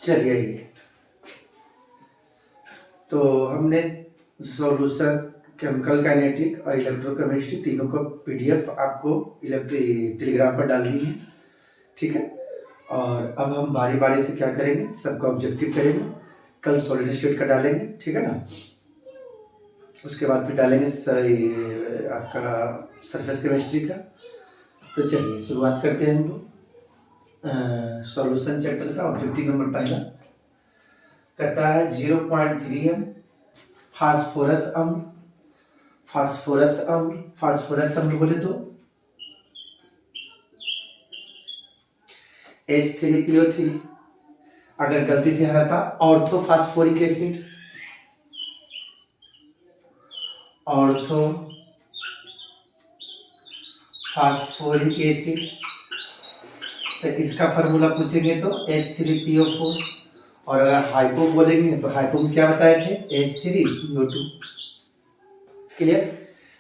चलिए ये तो हमने सॉल्यूशन केमिकल काइनेटिक और इलेक्ट्रोकेमिस्ट्री तीनों का पीडीएफ आपको टेलीग्राम पर डाल दी है। ठीक है, और अब हम बारी बारी से क्या करेंगे, सबका ऑब्जेक्टिव करेंगे। कल सॉलिड स्टेट का डालेंगे, ठीक है ना। उसके बाद फिर डालेंगे आपका सरफेस केमिस्ट्री का। तो चलिए शुरुआत करते हैं हम लोग। सॉल्यूशन चैप्टर का ऑब्जेक्टिव नंबर पहला कहता है 0.3 m फास्फोरस अम्ल। फास्फोरस अम्ल बोले तो H3PO3। अगर गलती से हरा था ऑर्थोफास्फोरिक एसिड, ऑर्थोफास्फोरिक एसिड। तो इसका फार्मूला पूछेंगे तो H3PO4। और अगर हाइपो बोलेंगे तो हाइपो में क्या बताए थे, H3PO2। क्लियर।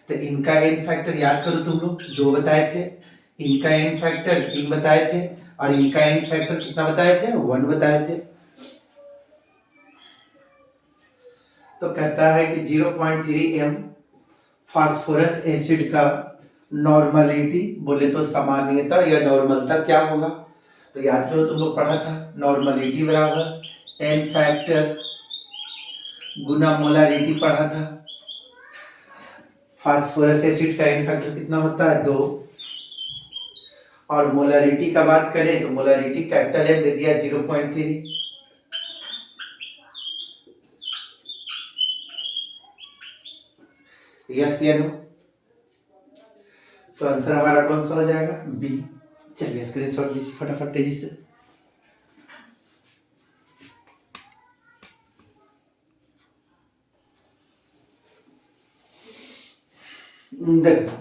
तो इनका एन फैक्टर याद करो तुम लोग, 2 बताए थे। इनका एन फैक्टर 3 बताए थे और इनका एन फैक्टर कितना बताए थे, 1 बताए थे। तो कहता है कि 0.3 m फास्फोरस एसिड का नॉर्मलिटी बोले तो सामान्यता या नॉर्मलता क्या होगा। तो याद करो तुम लोग पढ़ा था, नॉर्मलिटी बराबर एन फैक्टर गुना मोलारिटी पढ़ा था। फास्फोरस एसिड का एन फैक्टर कितना होता है, 2। और मोलारिटी का बात करें तो मोलारिटी कैपिटल एम दे दिया 0.3। यस या नो। तो आंसर हमारा कौन सा हो जाएगा, बी। चलिए स्क्रीनशॉट लीजिए फटाफट तेजी से। देखो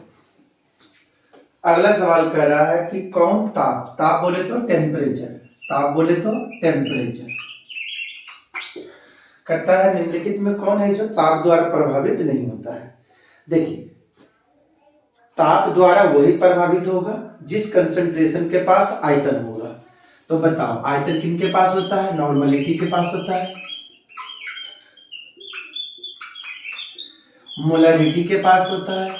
अगला सवाल कह रहा है कि कौन ताप बोले तो टेम्परेचर, ताप बोले तो टेम्परेचर। कहता है निम्नलिखित में कौन है जो ताप द्वारा प्रभावित नहीं होता है। देखिए ताप द्वारा वही प्रभावित होगा जिस कंसंट्रेशन के पास आयतन होगा। तो बताओ आयतन किन के पास होता है, नॉर्मलिटी के पास होता है, मोलारिटी के पास होता है।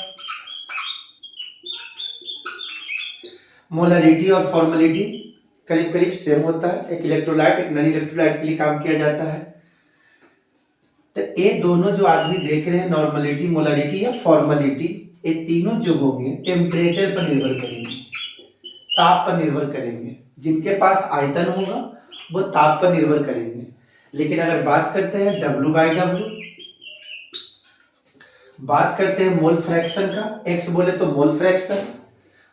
मोलारिटी और फॉर्मेलिटी करीब करीब सेम होता है, एक इलेक्ट्रोलाइट एक नॉन इलेक्ट्रोलाइट के लिए काम किया जाता है। तो ये दोनों जो आदमी देख रहे हैं, नॉर्मलिटी मोलारिटी या फॉर्मेलिटी, ये तीनों जो होंगे टेम्परेचर पर निर्भर करेंगे, ताप पर निर्भर करेंगे। जिनके पास आयतन होगा वो ताप पर निर्भर करेंगे। लेकिन अगर बात करते हैं W/W, बात करते हैं मोल फ्रैक्शन का, x बोले तो मोल फ्रैक्शन,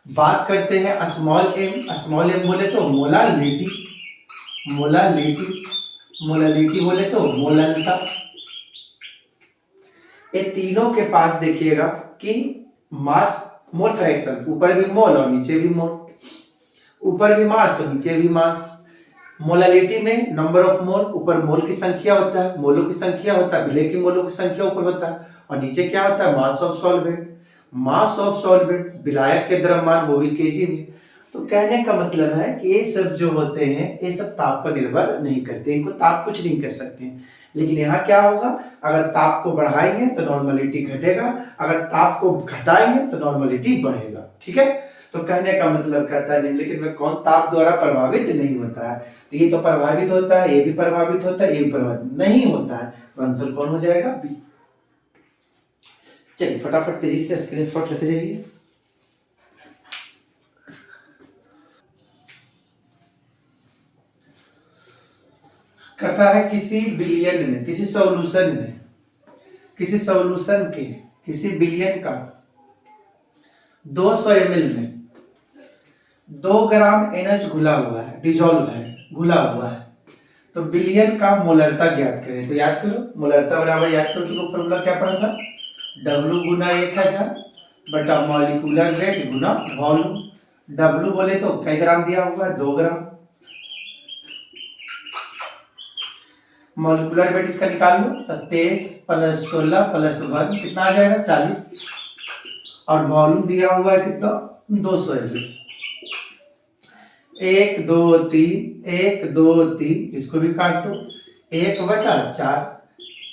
बात करते हैं स्मॉल m बोले तो मोलालिटी, मोलालिटी बोले तो मोलनता। ये तीनों के पास देखिएगा कि मास मोल फ्रैक्शन, ऊपर भी मोल और नीचे भी मोल, ऊपर भी मास और नीचे भी मास। मोलालिटी में नंबर ऑफ मोल, ऊपर मोल की संख्या होता है, मोलों की संख्या होता है, विलय की मोलों की संख्या ऊपर होता है, और नीचे क्या होता है, mass of solvent. Mass of solvent विलायक के द्रव्यमान वो भी केजी में। तो कहने का मतलब है कि ये सब जो होते हैं ये सब ताप पर निर्भर नहीं करते, इनको ताप कुछ नहीं कर सकते। लेकिन यहाँ क्या होगा, अगर ताप को बढ़ाएंगे तो नॉर्मलिटी घटेगा, अगर ताप को घटाएंगे तो नॉर्मलिटी बढ़ेगा। ठीक है, तो कहने का मतलब कहता है निम्नलिखित में कौन ताप द्वारा प्रभावित नहीं होता है। तो ये तो प्रभावित होता है, ये भी प्रभावित होता है, ये भी प्रभावित नहीं होता है। तो आंसर कौन हो जाएगा, बी। चलिए फटाफट तेजी से स्क्रीनशॉट लेते जाइए। कहता है किसी बिलियन में, किसी सॉल्यूशन में, किसी सॉल्यूशन के किसी बिलियन का 200 ml में 2 ग्राम NH घुला हुआ है, डिजोल्व है, घुला हुआ है। तो बिलियन का मोलरता ज्ञात करें। तो याद करो मोलरता बराबर, याद करो तो फॉर्मूला क्या पढ़ा था, W गुना 1000 बटा मॉलिक्यूलर वेट गुना वॉल्यूम। W बोले तो कई ग्राम दिया हुआ है, 2 ग्राम। मॉलिक्यूलर वेट इसका निकाल लो तो 23 + 16 + 1 कितना आ जाएगा, 40। और वॉल्यूम दिया हुआ है कितना, 200 ml। 1 2 3 1 2 3, इसको भी काट दो, 1/4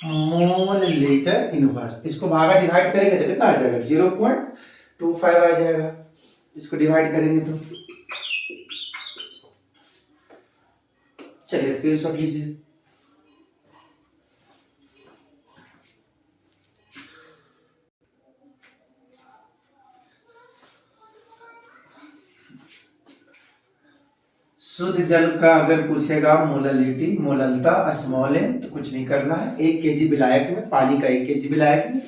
मोल लीटर इनवर्स। इसको भागा डिवाइड करेंगे तो कितना आ जाएगा? 0.25 आ जाएगा। इसको डिवाइड करेंगे तो चलिए स्क्रीनशॉट लीजिए। शुद्ध जल का अगर पूछेगा मोललिटी, मोललता, स्मॉल एम, तो कुछ नहीं करना है। 1 केजी विलायक में, पानी का 1 केजी विलायक में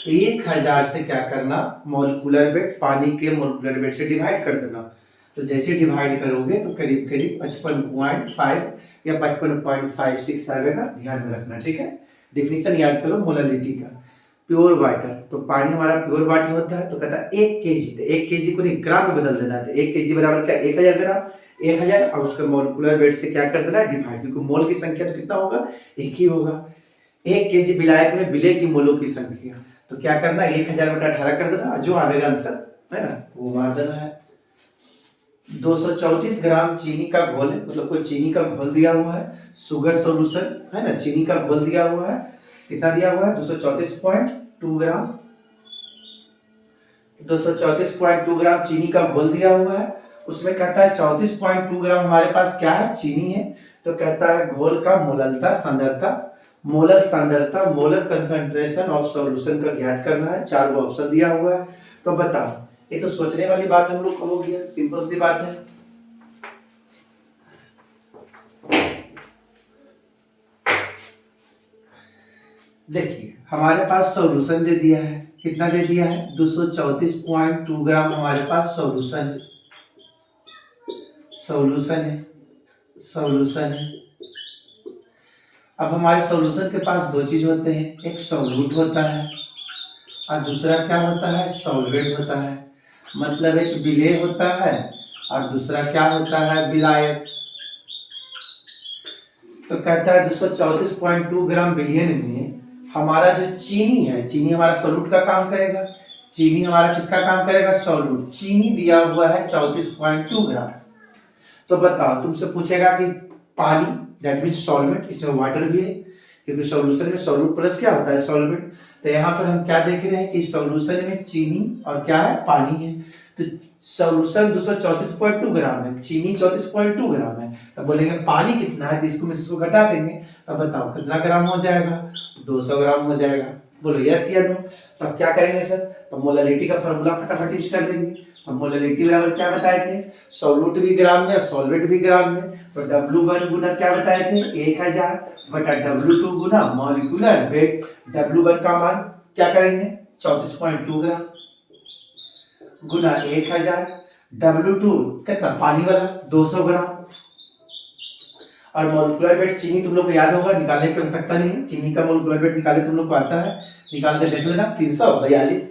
1000 से क्या करना? मोलिकुलर वेट, पानी के मोलिकुलर वेट से डिवाइड कर देना। तो जैसे डिवाइड करोगे तो करीब करीब 55.5 या 55.56 आएगा, ध्यान में रखना, ठीक है। डिफिनीशन याद करो मोललिटी का। प्योर वाटर, तो पानी हमारा प्योर वाटर होता है, तो कहता है 1 केजी, तो 1 केजी को नहीं ग्राम में बदल देना है। तो 1 केजी बराबर क्या? 1000 ग्राम। 1000 और उसका मोलिकुलर वेट से क्या कर देना है? डिवाइड, क्योंकि मोल की संख्या तो कितना होगा? 1 ही होगा। 1 केजी विलायक में विलेय की मोलों की संख्या, तो क्या करना है? 1000/18 कर देना, जो आवेगा आंसर, है ना, वो मार देना है। 234 ग्राम चीनी का घोल है, मतलब कोई चीनी का घोल दिया हुआ है, शुगर सॉल्यूशन है ना, चीनी का घोल दिया हुआ है, कितना दिया हुआ है? 234.2 ग्राम, 234.2 ग्राम चीनी का घोल दिया हुआ है। उसमें कहता है 34.2 ग्राम हमारे पास क्या है? चीनी है। तो कहता है घोल का मोललता, सांद्रता, मोलर सांद्रता, मोलर कंसंट्रेशन ऑफ सॉल्यूशन का ज्ञात करना है। 4 ऑप्शन दिया हुआ है। तो बताओ, ये तो सोचने वाली बात हम लोग को हो गया, सिंपल सी बात है। देखिए हमारे पास सॉल्यूशन दे दिया है, कितना दे दिया है? 234.2 ग्राम हमारे पास सॉल्यूशन है, सॉल्यूशन है, सॉल्यूशन है। अब हमारे सॉल्यूशन के पास दो चीज होते हैं, एक सॉल्यूट होता है और दूसरा क्या होता है? सॉल्वेंट होता है। मतलब एक विलेय होता है और दूसरा क्या होता है? विलायक। तो कहता है 234.2 ग्राम विलियन में हमारा जो चीनी है, चीनी हमारा सॉल्यूट का काम करेगा। चीनी हमारा किसका काम करेगा? सॉल्यूट। चीनी दिया हुआ है 34.2 ग्राम। तो बताओ, तुमसे पूछेगा कि पानी, दैट मीन सॉल्वेंट, इसमें वाटर भी है, क्योंकि सॉल्यूशन में सॉल्यूट प्लस क्या होता है? सॉल्वेंट। तो यहाँ पर हम क्या देख रहे हैं कि सॉल्यूशन में चीनी और क्या है? पानी है। तो सॉल्यूशन 234.2 ग्राम है, चीनी 34.2 ग्राम है। तो बोलेंगे पानी कितना है? तो इसको में से इसको घटा देंगे, तब बताओ कितना ग्राम हो जाएगा? 200 ग्राम हो जाएगा। बोलो यस या नो। तो अब क्या करेंगे सर? तो मोललिटी का फॉर्मूला फटाफट यूज कर देंगे। तो मोललिटी बराबर क्या बताए थे? सॉल्यूट भी ग्राम में और सॉल्वेंट भी ग्राम में। तो W1 गुना क्या बताए थे? 1000 W2 गुना मॉलिक्यूलर वेट। W1 का मान क्या करेंगे? 34.2 ग्राम गुना 1000। W2 कितना? पानी वाला 200 ग्राम। और मोलिकुलर वेट चीनी तुम लोग को याद होगा, निकालने की आवश्यकता नहीं, चीनी का मोलिकुलर वेट निकाले तुम लोग को आता है, निकाल के देख लेना, 342।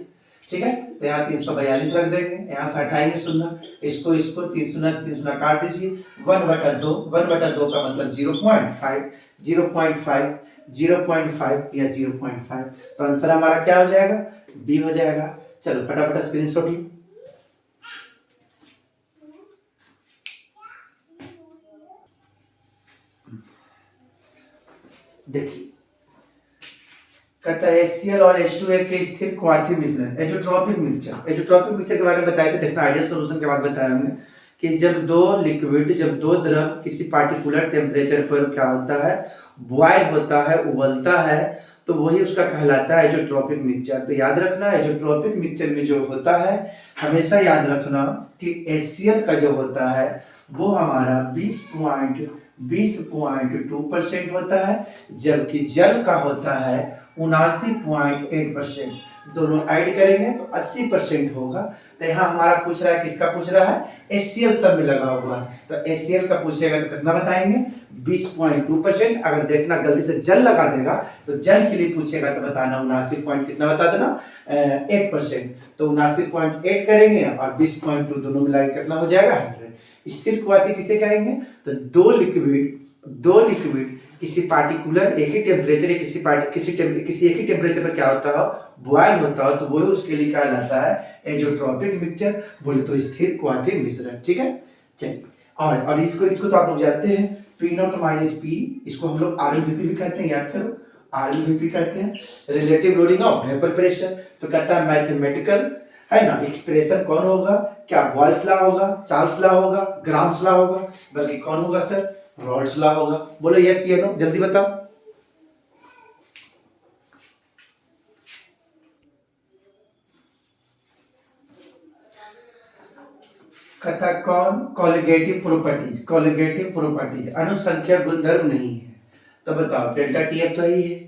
ठीक है, तो यहाँ 342 रख देंगे, यहाँ से हटाएंगे शून्य, इसको 3 शून्य काट दीजिए। 1/2, 1/2 का मतलब 0.5, 0.5, 0.5 या 0.5। तो आंसर हमारा क्या हो जाएगा? बी हो जाएगा। चलो फटाफट स्क्रीनशॉट लो। देखिए कहता है HCl और H2O के स्थिर क्वाथी मिश्रण, एजोट्रॉपिक मिक्सचर। एजोट्रॉपिक मिक्सचर के बारे में बताए थे, देखना आइडियल सॉल्यूशन के बाद बताए होंगे कि जब दो द्रव किसी पार्टिकुलर टेम्परेचर पर क्या होता है? बॉयल होता है, उबलता है, तो वही उसका कहलाता है एजोट्रॉपिक मिक्सचर। तो याद रखना, एजोट्रॉपिक मिक्सचर में जो होता है, हमेशा याद रखना कि HCl का जो होता है वो हमारा 20.2% होता है, जबकि जल का होता है 79.8%। दोनों ऐड करेंगे तो 80% होगा। तो यहाँ हमारा पूछ रहा है, किसका पूछ रहा है? HCl सब में लगा हुआ। तो HCl का पूछेगा तो कितना बताएंगे? 20.2%। अगर देखना गलती से जल लगा देगा तो जल के लिए पूछेगा तो बताना 79 कितना बता देना? 8%। तो 79.8 करेंगे और 20.2 दोनों मिला के कितना हो जाएगा? 100। स्थिर क्वाथी किसे कहेंगे? तो दो लिक्विड किसी पार्टिकुलर एक ही टेम्परेचर या किसी एक ही टेम्परेचर पर क्या होता है? बॉयल होता है, तो वो उसके लिए क्या कहलाता है? Azeotropic mixture. बोले तो स्थिर क्वाथी मिश्रण। ठीक है, चलिए और इसको तो आप लोग जानते हैं, पी नॉट माइनस पी, इसको हम लोग RLVP भी कहते हैं, याद करो RLVP कहते हैं, relative loading of vapour pressure. तो कहता है मैथमेटिकल है ना एक्सप्रेशन कौन होगा, क्या बॉयल्स लॉ होगा, चार्ल्स लॉ होगा, ग्राम्स लॉ होगा, बल्कि कौन होगा सर, रॉल्स लॉ होगा। बोलो यस या नो, जल्दी बताओ। कहता कौन, कॉलिगेटिव प्रॉपर्टीज अनुसंख्या गुणधर्म नहीं है। तो बताओ डेल्टा टीएफ तो ही है,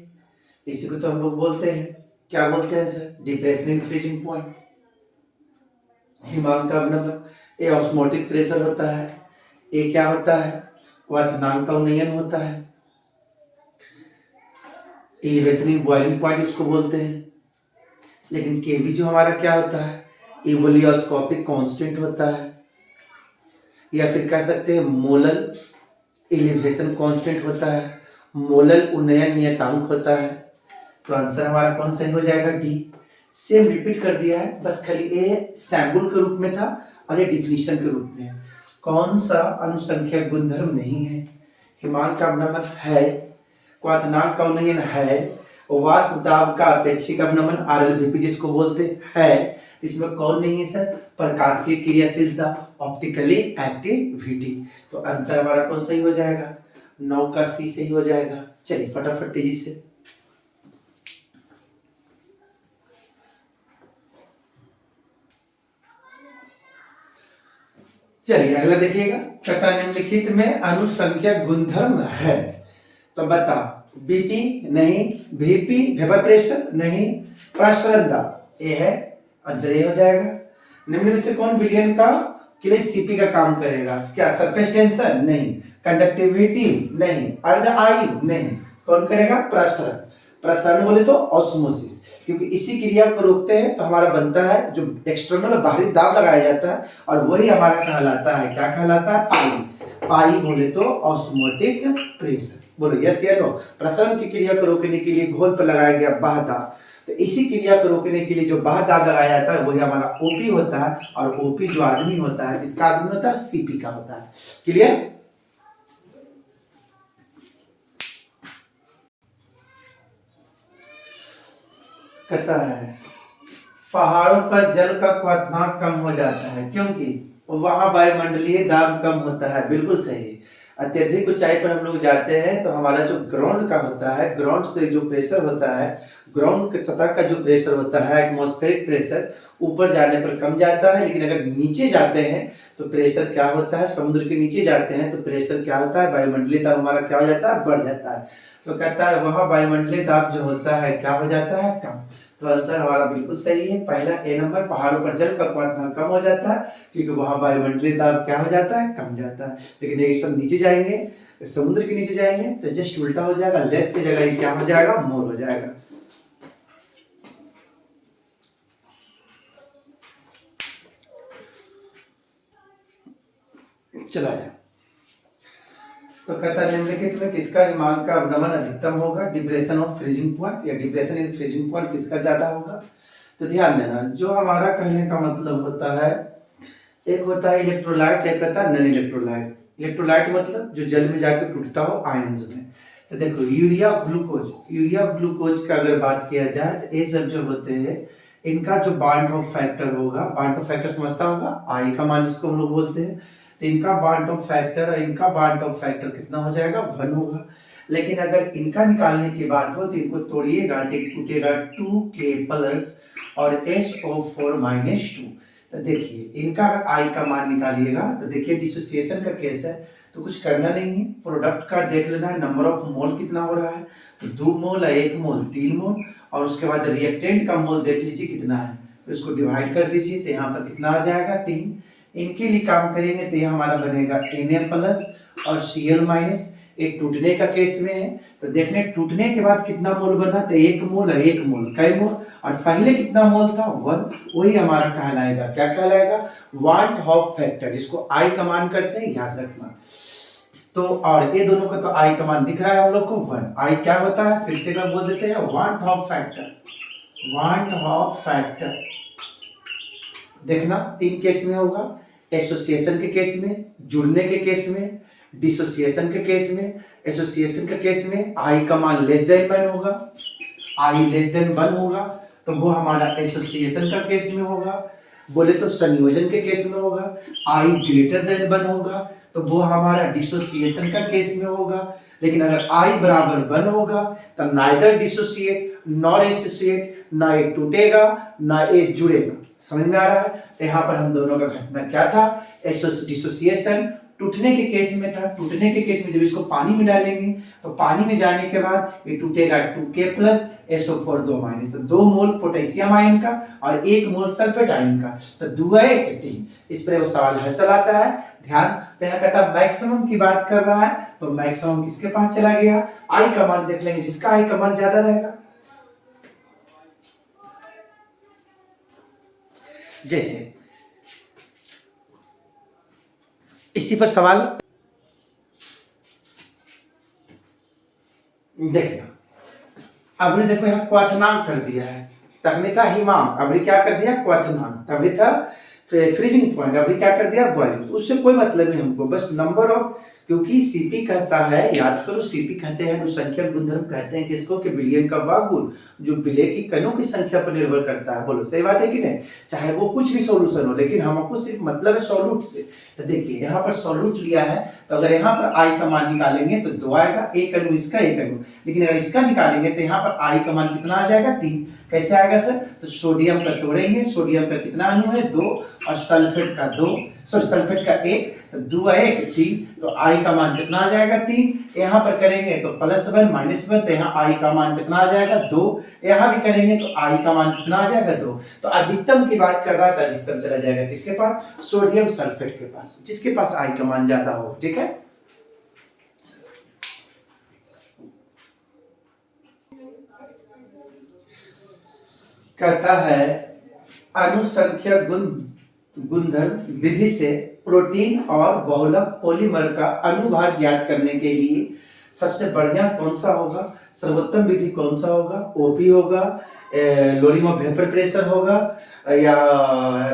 इसी को तो हम लोग बोलते हैं, क्या बोलते हैं sir, depression in freezing point, हिमांक का अवनमन। ये ऑस्मोटिक प्रेशर होता है, ये क्या होता है, क्वथनांक का उन्नयन होता है, एलिवेशन इन बॉइलिंग पॉइंट इसको बोलते हैं। लेकिन केवी जो हमारा क्या होता है, एवोलियोस्कोपिक कांस्टेंट होता है, या फिर कह सकते हैं मोलल एलिवेशन कांस्टेंट होता है, मोलल उन्नयन नियतांक होता है। तो आंसर हमारा कौन सही हो जाएगा, डी। सेम रिपीट कर दिया है, बस खाली ए सैंपल के रूप में था और ये डिफिनीशन के रूप में है। कौन सा अनुसंख्या गुणधर्म नहीं है, हिमांक का अवनमन है, क्वथनांक का उन्नयन है, वाष्प दाब का अपेक्षिक अवनमन RLVP जिसको बोलते है, इसमें कौन नहीं है सर, प्रकाशीय क्रियाशीलता, ऑप्टिकली एक्टिविटी। तो आंसर हमारा कौन सही हो जाएगा, 9 का सी सही हो जाएगा। चलिए फटाफट तेजी से, चलिए अगला देखिएगा। कहता निम्नलिखित में अनुसंख्या गुणधर्म है, तो बता, बीपी नहीं, VP वेपर प्रेशर नहीं, प्रसरण दाब ये है, आंसर ये हो जाएगा। निम्न में से कौन विलयन का के लिए CP का काम करेगा, क्या सरफेस टेंशन नहीं, कंडक्टिविटी नहीं, अर्ध आयु नहीं, कौन करेगा, प्रसरण। प्रसरण बोले तो ऑस्मोसिस, क्योंकि इसी क्रिया को रोकते हैं तो हमारा बनता है जो एक्सटर्नल बाहरी दाब लगाया जाता है, और वही हमारा कहलाता है, क्या कहलाता है, पाई। पाई बोले तो ऑस्मोटिक प्रेशर। बोलो यस या नो। प्रसरण की क्रिया को रोकने के लिए घोल पर लगाया गया बाह्य दाब, तो इसी क्रिया को रोकने के लिए जो बाह्य दाब लगाया जाता है वही हमारा ओपी होता है, और ओपी जो आदमी होता है, इसका आदमी होता है, सीपी का होता है। क्लियर। कहता है पहाड़ों पर जल का क्वथनांक कम हो जाता है क्योंकि वहां वायुमंडलीय दाब कम होता है। बिल्कुल सही। अत्यधिक ऊंचाई पर हम लोग जाते हैं तो हमारा जो ग्राउंड का होता है, ग्राउंड से जो प्रेशर होता है, ग्राउंड के सतह का जो प्रेशर होता है, एटमॉस्फेरिक प्रेशर, ऊपर जाने पर कम जाता है। लेकिन अगर नीचे जाते हैं तो प्रेशर क्या होता है, समुद्र के नीचे जाते हैं तो प्रेशर क्या होता है, वायुमंडलीय दाब हमारा क्या हो जाता है, बढ़ जाता है। तो कहता है वह वायुमंडलीय दाब जो होता है क्या हो जाता है, कम। तो आंसर हमारा बिल्कुल सही है, पहला ए नंबर। पहाड़ों पर जल का क्वथनांक कम हो जाता है क्योंकि वहां वायुमंडलीय दाब क्या हो जाता है, कम जाता है। लेकिन देखिए सब नीचे जाएंगे, समुद्र के नीचे जाएंगे तो जस्ट उल्टा हो जाएगा, लेस की जगह ये क्या हो जाएगा, मोर हो जाएगा। चला जाए। तो कहता है निम्नलिखित में किसका हिमांक का अवनमन अधिकतम होगा, डिप्रेशन ऑफ फ्रीजिंग पॉइंट या डिप्रेशन इन फ्रीजिंग पॉइंट किसका ज्यादा होगा। तो ध्यान देना, जो हमारा कहने का मतलब होता है, एक होता है इलेक्ट्रोलाइट, एक होता है नॉन इलेक्ट्रोलाइट। इलेक्ट्रोलाइट मतलब जो जल में जाकर टूटता हो आयंस में। तो देखो यूरिया ग्लूकोज का अगर बात किया जाए तो ये सब जो होते हैं इनका जो बॉन्ड ऑफ फैक्टर होगा, बॉन्ड ऑफ फैक्टर समझता होगा, आई का मान जिसको हम लोग बोलते हैं, तो इनका बॉन्ड ऑफ फैक्टर और इनका बॉन्ड ऑफ फैक्टर कितना हो जाएगा, 1 होगा। लेकिन अगर इनका निकालने की बात हो तो इनको तोड़िएगा तो टूटेगा 2K प्लस और SO4 माइनस 2। तो देखिए इनका अगर आई का मान निकालिएगा तो देखिए डिसोसिएशन का केस है तो कुछ करना नहीं है, प्रोडक्ट का देख लेना है, नंबर ऑफ मोल कितना हो रहा है, तो 2 मोल, 1 मोल, 3 मोल, और उसके बाद रिएक्टेंट का मोल देख लीजिए कितना है, तो इसको डिवाइड कर दीजिए तो यहाँ पर कितना आ जाएगा, 3। इनके लिए काम करेंगे तो यहाँ हमारा बनेगा Na प्लस और Cl माइनस। एक टूटने का केस में है तो देखने टूटने के बाद कितना मोल बना, तो 1 मोल और 1 मोल, कई मोल, और पहले कितना मोल था, 1, वही हमारा कहलाएगा, क्या कहलाएगा, वांट हॉफ फैक्टर, जिसको आई का मान करते हैं, याद रखना। तो और ये दोनों का तो आई का मान दिख रहा है हम लोग को 1। आई क्या होता है, फिर से मैं बोल देते हैं, want half factor, want half factor. देखना 3 केस में होगा, एसोसिएशन के केस में, जुड़ने के केस में, डिसोसिएशन के केस में, एसोसिएशन के केस में आई का मान लेस देन 1 होगा, आई लेस देन 1 होगा तो वो हमारा एसोसिएशन का केस में होगा। बोले तो संयोजन के केस में होगा, आई ग्रेटर देन 1 होगा तो वो हमारा डिसोसिएशन का केस में होगा। लेकिन अगर आई बराबर 1 होगा तो नाइदर डिसोसिएट नॉर एसोसिएट, ना ये टूटेगा ना ये जुड़ेगा। समझ में आ रहा है? यहाँ पर हम दोनों का घटना क्या था, डिसोसिएशन टूटने के केस में था। टूटने के केस में जब इसको पानी में डालेंगे तो पानी में जाने के बाद ये टूटेगा 2K प्लस SO4 2 माइनस, तो 2 मोल पोटेशियम आयन का और 1 मोल सल्फेट आयन का, तो 2 1 3। इस पर वो सवाल हर्षल आता है, ध्यान। तो यहाँ कहता मैक्सिमम की बात कर रहा है तो मैक्सिमम किसके पास चला गया, आई का मान देख लेंगे, जिसका आई का मान ज्यादा रहेगा। जैसे इसी पर सवाल देखना, अभी देखो यहाँ क्वथनांक कर दिया है, तखनी था हिमांक, अभी क्या कर दिया क्वथनांक, अभी था फ्रीजिंग पॉइंट, अभी क्या कर दिया बॉइलिंग। तो उससे कोई मतलब नहीं हमको, बस नंबर ऑफ, क्योंकि सीपी कहता है, याद करो सीपी कहते हैं अनुसंख्यक गुणधर्म कहते हैं किसको, कि बिलियन का बागुल, जो बिले की कणों की संख्या पर निर्भर करता है। बोलो सही बात है कि नहीं? चाहे वो कुछ भी सॉल्यूशन हो, लेकिन हमको सिर्फ मतलब है सॉल्यूट से। तो देखिए यहाँ पर सॉल्यूट लिया है तो अगर यहाँ पर आई का मान निकालेंगे तो 2 आएगा, एक अणु इसका एक अणु, लेकिन अगर इसका निकालेंगे तो यहाँ पर आई का मान कितना आ जाएगा 3। कैसे आएगा सर? तो सोडियम का तोड़ेंगे, सोडियम का कितना अणु है 2 और सल्फेट का 2, सॉरी सल्फेट का 1, तो 2 1 3, तो आई का मान कितना आ जाएगा 3। यहाँ पर करेंगे तो +1 -1, तो यहाँ आई का मान कितना आ जाएगा 2। यहाँ भी करेंगे तो आई का मान कितना आ जाएगा 2। तो अधिकतम की बात कर रहा है तो अधिकतम चला जाएगा किसके पास, सोडियम सल्फेट के पास, जिसके पास आई का मान ज्यादा हो। ठीक है, कहता है अनुसंख्यक गुणधर्म विधि से प्रोटीन और बहुलक पॉलीमर का अनुभार ज्ञात करने के लिए सबसे बढ़िया कौन सा होगा, सर्वोत्तम विधि कौन सा होगा, ओपी होगा, लोडिंग ऑफ वेपर प्रेशर होगा, या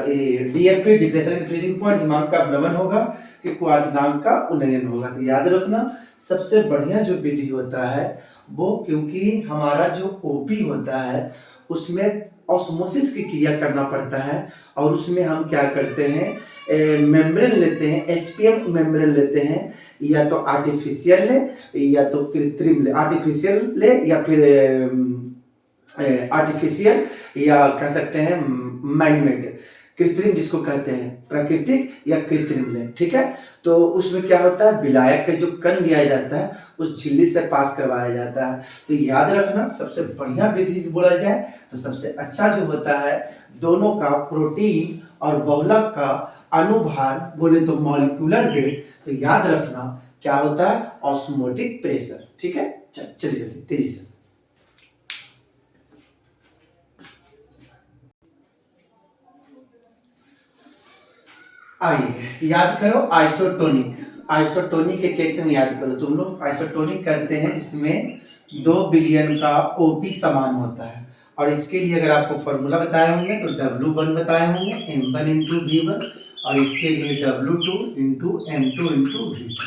डीएफपी डिप्रेशन इंक्रीजिंग पॉइंट, हिमांक का भ्रमण होगा, कि क्वथनांक का उन्नयन होगा। तो याद रखना सबसे बढ़िया जो विधि होता है वो, क्योंकि हमारा जो ओपी होता है उसमें ऑस्मोसिस की क्रिया करना पड़ता है और उसमें हम क्या करते हैं, मेम्ब्रेन लेते हैं, एसपीएम मेम्ब्रेन लेते हैं, या तो आर्टिफिशियल ले या तो कृत्रिम ले, आर्टिफिशियल ले या फिर आर्टिफिशियल, या कह सकते हैं मैनमेड, कृत्रिम जिसको कहते हैं, प्राकृतिक या कृत्रिम ले। ठीक है, तो उसमें क्या होता है, विलायक का जो कण लिया जाता है उस झिल्ली से पास करवाया जाता है। तो याद रखना सबसे बढ़िया विधि बोला जाए तो सबसे अच्छा जो होता है, दोनों का प्रोटीन और बहुलक का अनुभार बोले तो मॉलिक्यूलर वेट, तो याद रखना क्या होता है, ऑस्मोटिक प्रेशर। ठीक है, चलिए जल्दी तेजी से आइए याद करो आइसोटोनिक। आइसोटोनिक के केस में याद करो तुम लोग, आइसोटोनिक करते हैं जिसमें 2 बिलियन का ओपी समान होता है, और इसके लिए अगर आपको फॉर्मूला बताए होंगे तो W1 बताए होंगे, M1 इंटू V1, और इसके लिए W2 into M2 into V2।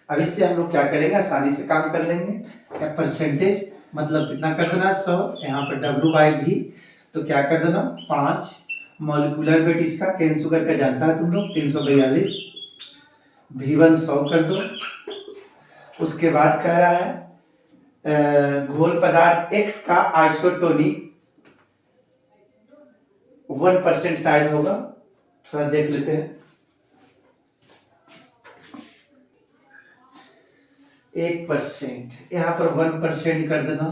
अब इससे हम लोग क्या करेंगे, आसानी से काम कर लेंगे। क्या परसेंटेज मतलब कितना कर देना 100, यहाँ पर W/V, तो क्या कर देना 5, मॉलिक्यूलर वेट इसका कैन शुगर का जानता है तुम लोग 342, V1 100 कर दो। उसके बाद कह रहा है घोल पदार्थ X का आइसोटोनिक 1% शायद होगा, थोड़ा देख लेते हैं। 1%, यहाँ पर 1% कर देना,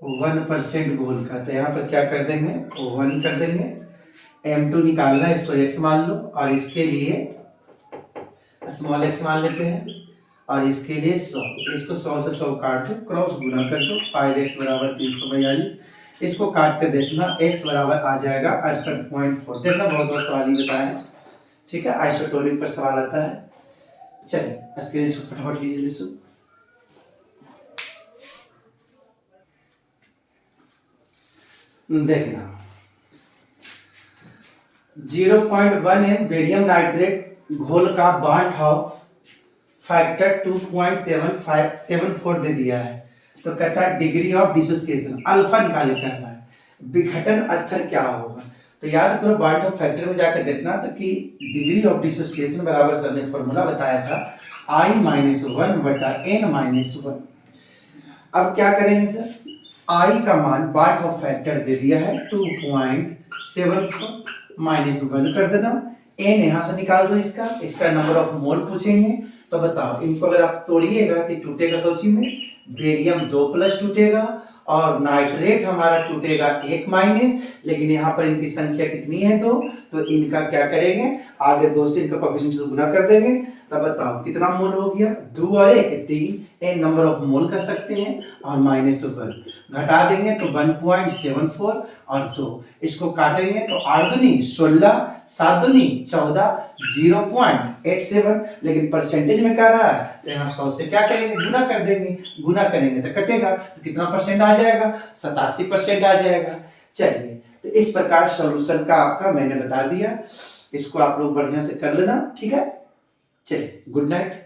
1% घोल का, तो यहाँ पर क्या कर देंगे 1 कर देंगे। M2 निकालना है, इसको X मान लो, और इसके लिए स्मॉल x मान लेते हैं, और इसके लिए 100, इसको 100 से 100 काट दो, क्रॉस गुना कर दो, 5x बराबर 342, इसको काट कर देखना x बराबर आ जाएगा 68.4। देखना बहुत बहुत सवाल ही बताए। ठीक है, आइसोटोनिक पर सवाल आता है। चलिए स्क्रीन को फटाफट लीजिए, देखना 0.1 m बेरियम नाइट्रेट घोल का बॉन्ड ऑफ फैक्टर 2.74 दे दिया है। तो कहता है डिग्री ऑफ डिसोसिएशन अल्फा निकाले कह रहा है, विघटन स्तर क्या होगा। तो याद करो बॉन्ड ऑफ फैक्टर में जाकर देखना तो कि डिग्री ऑफ डिसोसिएशन बराबर सर ने फॉर्मूला बताया था I-1/n-1। अब क्या करेंगे सर, I का मान बॉन्ड ऑफ फैक्टर दे दिया है 2.74 -1 कर देना, n यहां से निकाल दो, इसका नंबर ऑफ मोल पूछेंगे। तो बताओ इनको अगर आप तोड़िएगा तो टूटेगा कौची में, बेरियम 2+ टूटेगा और नाइट्रेट हमारा टूटेगा 1-, लेकिन यहाँ पर इनकी संख्या कितनी है 2, तो इनका क्या करेंगे आगे 2 से इनका कोएफिशिएंट से गुना कर देंगे। तब बताओ कितना मोल हो गया, 2 और 1 3, n नंबर ऑफ मोल कर सकते हैं और -1 घटा देंगे तो 1.74 और 2, इसको काटेंगे तो 8 दूनी 16, 7 दूनी 14, 0.87, लेकिन परसेंटेज में क्या रहा है तो यहाँ 100 से क्या करेंगे गुना कर देंगे, गुना करेंगे तो कटेगा तो कितना परसेंट आ जाएगा, 87% आ जाएगा। चलिए तो इस प्रकार सॉल्यूशन का आपका मैंने बता दिया, इसको आप लोग बढ़िया से कर लेना, ठीक है। चलिए गुड नाइट।